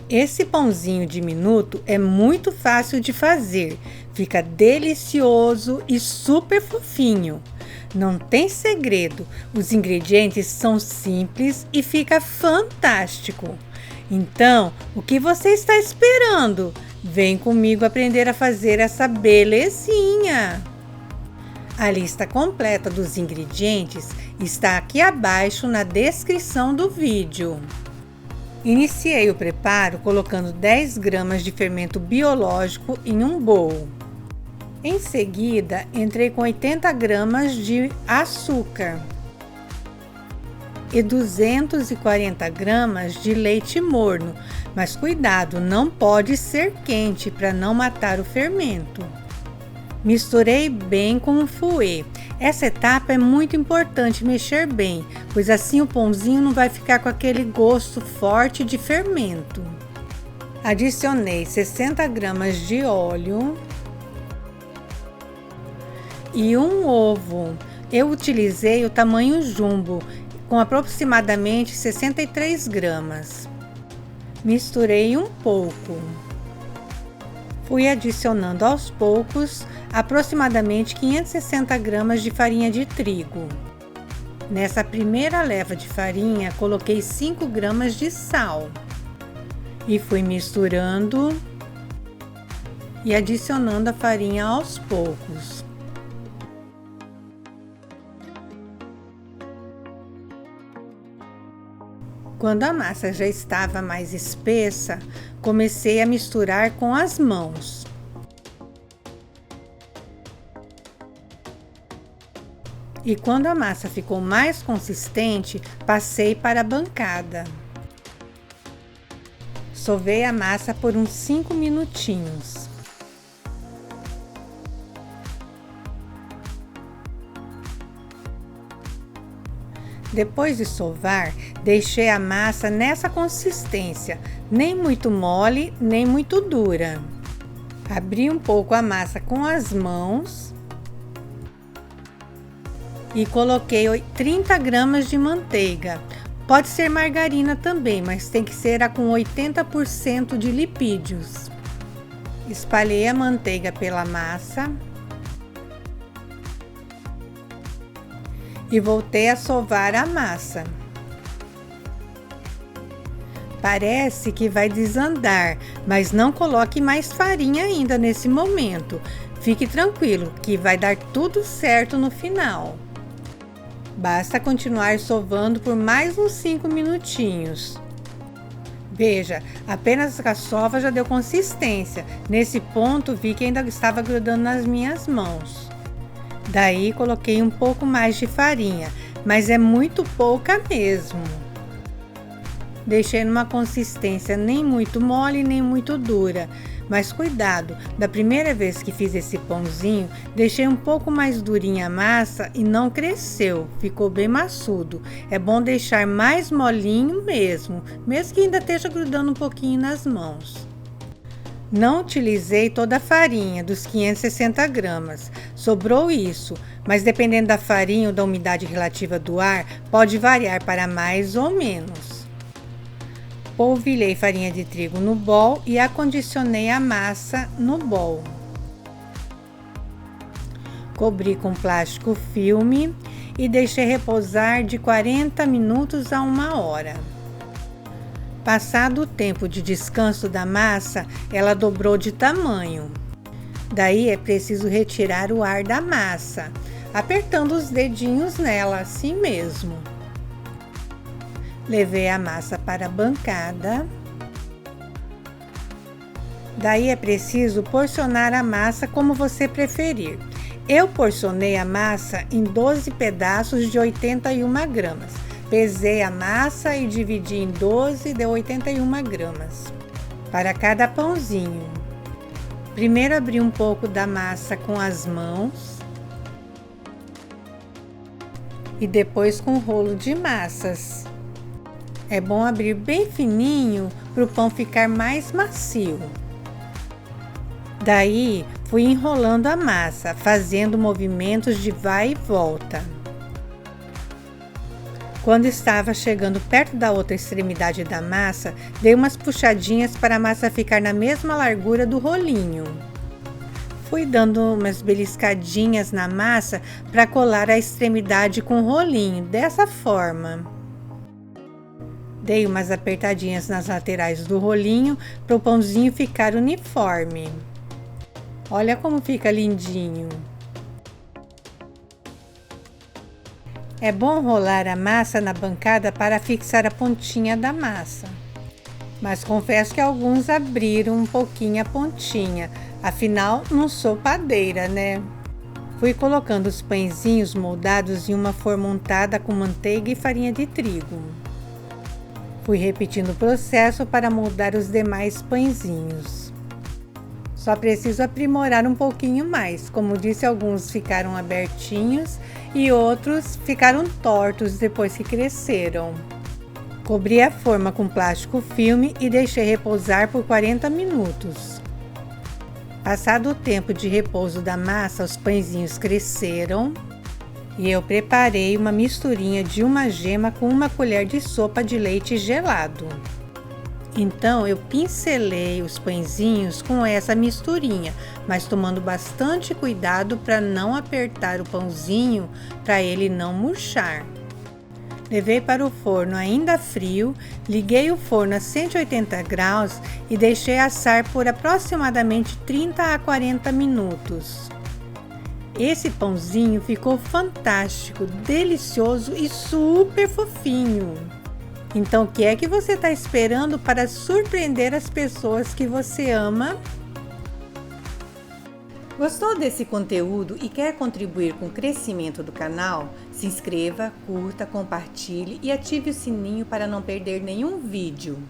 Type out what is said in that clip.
Esse pãozinho diminuto é muito fácil de fazer, fica delicioso e super fofinho. Não tem segredo, os ingredientes são simples e fica fantástico. Então, o que você está esperando? Vem comigo aprender a fazer essa belezinha! A lista completa dos ingredientes está aqui abaixo na descrição do vídeo. Iniciei o preparo colocando 10 gramas de fermento biológico em um bowl. Em seguida, entrei com 80 gramas de açúcar e 240 gramas de leite morno, mas cuidado, não pode ser quente para não matar o fermento. Misturei bem com o fouet. Essa etapa é muito importante mexer bem, pois assim o pãozinho não vai ficar com aquele gosto forte de fermento. Adicionei 60 gramas de óleo e um ovo. Eu utilizei o tamanho jumbo, com aproximadamente 63 gramas. Misturei um pouco. Fui adicionando aos poucos aproximadamente 560 gramas de farinha de trigo. Nessa primeira leva de farinha, coloquei 5 gramas de sal e fui misturando e adicionando a farinha aos poucos. Quando a massa já estava mais espessa, comecei a misturar com as mãos. E quando a massa ficou mais consistente, passei para a bancada. Sovei a massa por uns 5 minutinhos. Depois de sovar, deixei a massa nessa consistência, nem muito mole, nem muito dura. Abri um pouco a massa com as mãos e coloquei 30 gramas de manteiga. Pode ser margarina também, mas tem que ser a com 80% de lipídios. Espalhei a manteiga pela massa e voltei a sovar a massa. Parece que vai desandar, mas não coloque mais farinha ainda nesse momento. Fique tranquilo que vai dar tudo certo no final. Basta continuar sovando por mais uns 5 minutinhos. Veja, apenas a sova já deu consistência. Nesse ponto vi que ainda estava grudando nas minhas mãos. Daí coloquei um pouco mais de farinha, mas é muito pouca mesmo. Deixei numa consistência nem muito mole nem muito dura, mas cuidado, da primeira vez que fiz esse pãozinho, deixei um pouco mais durinha a massa e não cresceu, ficou bem maçudo. É bom deixar mais molinho mesmo que ainda esteja grudando um pouquinho nas mãos. Não utilizei toda a farinha dos 560 gramas, sobrou isso, mas dependendo da farinha ou da umidade relativa do ar, pode variar para mais ou menos. Polvilhei farinha de trigo no bowl e acondicionei a massa no bowl. Cobri com plástico filme e deixei repousar de 40 minutos a 1 hora. Passado o tempo de descanso da massa, ela dobrou de tamanho. Daí é preciso retirar o ar da massa, apertando os dedinhos nela, assim mesmo. Levei a massa para a bancada. Daí é preciso porcionar a massa como você preferir. Eu porcionei a massa em 12 pedaços de 81 gramas. Pesei a massa e dividi em 12, deu 81 gramas para cada pãozinho. Primeiro abri um pouco da massa com as mãos e depois com o rolo de massas. É bom abrir bem fininho para o pão ficar mais macio. Daí, fui enrolando a massa, fazendo movimentos de vai e volta. Quando estava chegando perto da outra extremidade da massa, dei umas puxadinhas para a massa ficar na mesma largura do rolinho. Fui dando umas beliscadinhas na massa para colar a extremidade com o rolinho, dessa forma. Dei umas apertadinhas nas laterais do rolinho para o pãozinho ficar uniforme. Olha como fica lindinho! É bom rolar a massa na bancada para fixar a pontinha da massa. Mas confesso que alguns abriram um pouquinho a pontinha, afinal não sou padeira, né? Fui colocando os pãezinhos moldados em uma forma untada com manteiga e farinha de trigo. Fui repetindo o processo para moldar os demais pãezinhos. Só preciso aprimorar um pouquinho mais. Como disse, alguns ficaram abertinhos e outros ficaram tortos depois que cresceram. Cobri a forma com plástico filme e deixei repousar por 40 minutos. Passado o tempo de repouso da massa, os pãezinhos cresceram e eu preparei uma misturinha de uma gema com uma colher de sopa de leite gelado. Então eu pincelei os pãezinhos com essa misturinha, mas tomando bastante cuidado para não apertar o pãozinho para ele não murchar. Levei para o forno ainda frio, liguei o forno a 180 graus e deixei assar por aproximadamente 30 a 40 minutos. Esse pãozinho ficou fantástico, delicioso e super fofinho. Então, o que é que você está esperando para surpreender as pessoas que você ama? Gostou desse conteúdo e quer contribuir com o crescimento do canal? Se inscreva, curta, compartilhe e ative o sininho para não perder nenhum vídeo.